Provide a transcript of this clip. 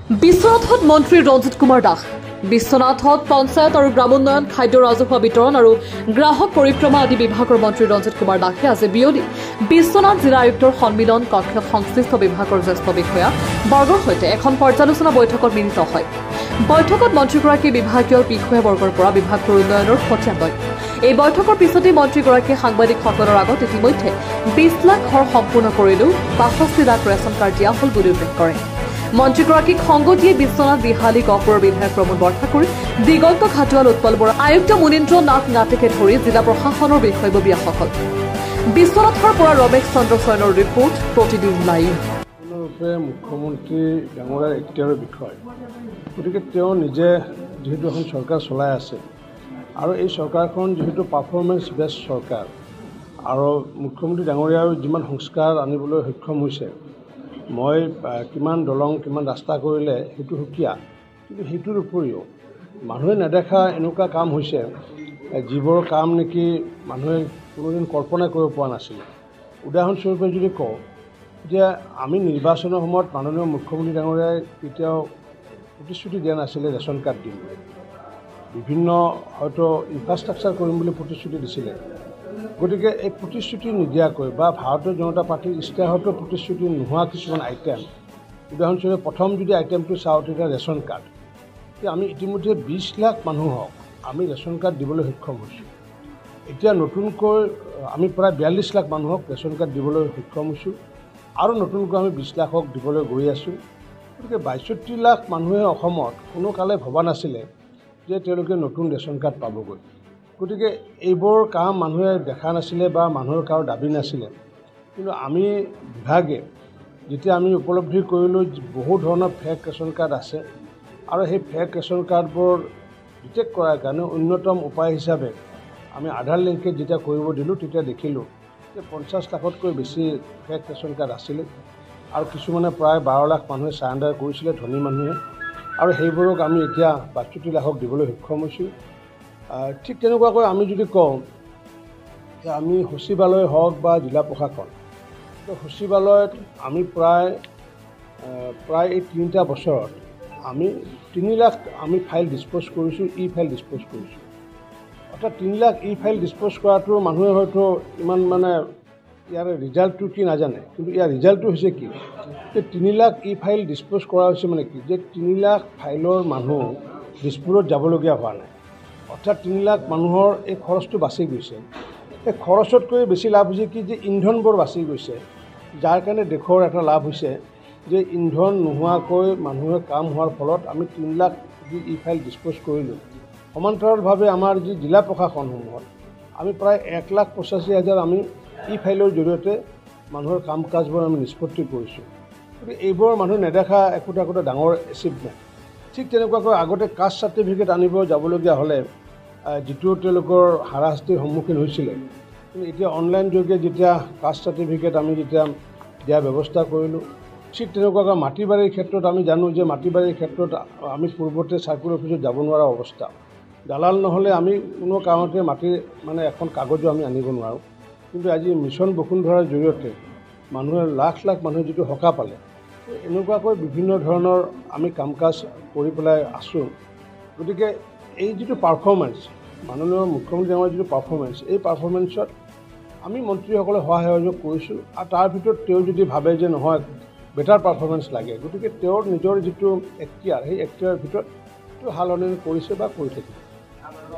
বিশ্বনাথত মন্ত্ৰী ৰঞ্জিত কুমাৰ দাস বিশ্বনাথত পঞ্চায়ত আৰু গ্ৰামোন্নয়ন খাদ্য ৰাজহুৱা বিতৰণ আৰু গ্ৰাহক পৰিক্ৰমা আদি বিভাগৰ মন্ত্ৰী ৰঞ্জিত কুমাৰ দাসে আজি বিয়লি বিশ্বনাথ জিলা আয়ুক্তৰ সন্মিলন কক্ষত সংশ্লিষ্ট বিভাগৰ জ্যেষ্ঠ বিষয়া বৰ্গৰ সৈতে এখন পৰ্যালোচনা বৈঠকত মিলিত হয়। বৈঠকত মন্ত্ৰীগৰাকীয়ে বিভাগীয় বিষয়াবৰ্গৰ পৰা বিভাগটোৰ উন্নয়নৰ খতিয়ান লয়। এই বৈঠকৰ পিছতেই মন্ত্ৰীগৰাকীয়ে সাংবাদিকসকলৰ আগত ইতিমধ্যে 20 লাখ ঘৰ সম্পূৰ্ণ কৰিলেও 65 লাখ ৰেচন কাৰ্ড দিয়া হ'ল বুলি উল্লেখ কৰে। মন্ত্ৰীগৰাকীক সংগ দিয়ে বিশ্বনাথ বিহালী গহপুৰৰ বিধায়ক প্ৰমোদ বৰঠাকুৰ, দিগন্ত খাটোৱাল, উৎপল বৰা, আয়ুক্ত মুনীন্দ্ৰ নাথ নাটেকে ধৰি জিলা প্ৰশাসনৰ বিষয়ববীয়াসকল। বিশ্বনাথৰ পৰা ৰমেশ চন্দ্ৰ চয়নৰ ৰিপৰ্ট, প্ৰতিদিন লাইভ। মুখ্যমন্ত্ৰী ডাঙৰীয়াৰ এখতিয়াৰৰ বিষয়, গতিকে তেওঁ নিজে যিহেতু এখন চৰকাৰ চলাই আছে আৰু এই চৰকাৰখন যিহেতু পাৰফৰ্মেঞ্চ বেছ চৰকাৰ আৰু মুখ্যমন্ত্ৰী ডাঙৰীয়াও যিমান সংস্কাৰ আনিবলৈ সক্ষম হৈছে, মই কিমান দলং কিমান ৰাস্তা কৰিলে সেইটো সুকীয়া, কিন্তু সেইটোৰ উপৰিও মানুহে নেদেখা এনেকুৱা কাম হৈছে যিবোৰ কাম নেকি মানুহে কোনোদিন কল্পনা কৰিব পৰা নাছিলে। উদাহৰণস্বৰূপে যদি কওঁ যে আমি নিৰ্বাচনৰ সময়ত মাননীয় মুখ্যমন্ত্ৰী ডাঙৰীয়াই কেতিয়াও প্ৰতিশ্ৰুতি দিয়া নাছিলে ৰেচন কাৰ্ড দিম, বিভিন্ন হয়তো ইনফ্ৰাষ্ট্ৰাকচাৰ কৰিম বুলি প্ৰতিশ্ৰুতি দিছিলে। গতিকে এই প্ৰতিশ্ৰুতি নিদিয়াকৈ বা ভাৰতীয় জনতা পাৰ্টীৰ ইস্তাহাৰতো প্ৰতিশ্ৰুতি নোহোৱা কিছুমান আইটেম, উদাহৰণস্বৰূপে প্ৰথম যদি আইটেমটো চাওঁ তেতিয়া ৰেচন কাৰ্ড, আমি ইতিমধ্যে 20 লাখ মানুহক আমি ৰেচন কাৰ্ড দিবলৈ সক্ষম হৈছোঁ। এতিয়া নতুনকৈ আমি প্ৰায় 42 লাখ মানুহক ৰেচন কাৰ্ড দিবলৈ সক্ষম হৈছোঁ আৰু নতুনকৈ আমি 20 লাখক দিবলৈ গৈ আছোঁ। গতিকে 62 লাখ মানুহে অসমত কোনো কালে ভবা নাছিলে যে তেওঁলোকে নতুন ৰেচন কাৰ্ড পাবগৈ। গতিকে এইবোৰ কাম মানুহে দেখা নাছিলে বা মানুহৰ কাৰো দাবী নাছিলে, কিন্তু আমি বিভাগে যেতিয়া আমি উপলব্ধি কৰিলোঁ বহু ধৰণৰ ফেক ৰেচন কাৰ্ড আছে আৰু সেই ফেক ৰেচন কাৰ্ডবোৰ ডিটেক্ট কৰাৰ কাৰণে অন্যতম উপায় হিচাপে আমি আধাৰ লিংকেজ যেতিয়া কৰিব দিলোঁ তেতিয়া দেখিলোঁ যে 50 লাখতকৈ বেছি ফেক ৰেচন কাৰ্ড আছিলে আৰু কিছুমানে প্ৰায় 12 লাখ মানুহে চাৰেণ্ডাৰ কৰিছিলে, ধনী মানুহে, আৰু সেইবোৰক আমি এতিয়া 62 লাখক দিবলৈ সক্ষম হৈছোঁ। ঠিক তেনেকুৱাকৈ আমি যদি কওঁ যে আমি সচিবালয় হওক বা জিলা প্ৰশাসন, তো সচিবালয়ত আমি প্ৰায় এই 3টা বছৰত আমি 3 লাখ আমি ফাইল ডিছপ'জ কৰিছোঁ, ফাইল ডিছপ'জ কৰিছোঁ। অৰ্থাৎ 3 লাখ ফাইল ডিছপ'জ কৰাটো মানুহে হয়তো ইমান ইয়াৰ ৰিজাল্টটো কি নাজানে, কিন্তু ইয়াৰ ৰিজাল্টটো হৈছে কি যে 3 লাখ ফাইল ডিছপ'জ কৰা হৈছে মানে কি যে 3 লাখ ফাইলৰ মানুহ দিছপুৰত যাবলগীয়া হোৱা নাই। অৰ্থাৎ 3 লাখ মানুহৰ এই খৰচটো বাচি গৈছে। এই খৰচতকৈ বেছি লাভ হৈছে কি যে ইন্ধনবোৰ বাচি গৈছে, যাৰ কাৰণে দেশৰ এটা লাভ হৈছে যে ইন্ধন নোহোৱাকৈ মানুহে কাম হোৱাৰ ফলত আমি 3 লাখ যি ফাইল ডিছপ'জ কৰিলোঁ। সমান্তৰালভাৱে আমাৰ যি জিলা প্ৰশাসনসমূহত আমি প্ৰায় 1,85,000 আমি ফাইলৰ জৰিয়তে মানুহৰ কাম কাজবোৰ আমি নিষ্পত্তি কৰিছোঁ। গতিকে এইবোৰ মানুহে নেদেখা একোটা ডাঙৰ এচিভমেণ্ট। ঠিক তেনেকুৱাকৈ আগতে কাষ্ট চাৰ্টিফিকেট আনিব যাবলগীয়া হ'লে যিটো তেওঁলোকৰ হাৰাশাস্তিৰ সন্মুখীন হৈছিলে, কিন্তু এতিয়া অনলাইন যোগে যেতিয়া কাষ্ট চাৰ্টিফিকেট আমি যেতিয়া দিয়াৰ ব্যৱস্থা কৰিলোঁ। ঠিক তেনেকুৱাকৈ মাটি বাৰীৰ ক্ষেত্ৰত আমি জানো যে মাটি বাৰীৰ ক্ষেত্ৰত আমি পূৰ্বতে চাৰ্কুল অফিচত যাব নোৱাৰা অৱস্থা, দালাল নহ'লে আমি কোনো কাৰণতে মাটিৰ এখন কাগজো আমি আনিব নোৱাৰোঁ। কিন্তু আজি মিছন বসুন্ধৰাৰ জৰিয়তে মানুহে লাখ মানুহে যিটো সকাহ পালে, এনেকুৱাকৈ বিভিন্ন ধৰণৰ আমি কাম কাজ কৰি পেলাই আছোঁ। গতিকে এই যিটো পাৰফৰ্মেঞ্চ, মাননীয় মুখ্যমন্ত্ৰী ডাঙৰীয়াৰ যিটো পাৰফৰ্মেঞ্চ, এই পাৰফৰ্মেঞ্চত আমি মন্ত্ৰীসকলে সহায় সহযোগ কৰিছোঁ আৰু তাৰ ভিতৰত তেওঁ যদি ভাবে যে নহয় বেটাৰ পাৰফৰ্মেঞ্চ লাগে, গতিকে তেওঁৰ নিজৰ যিটো এখতিয়াৰ, সেই এখতিয়াৰৰ ভিতৰত সাল সলনি কৰিছে বা কৰি থাকিব।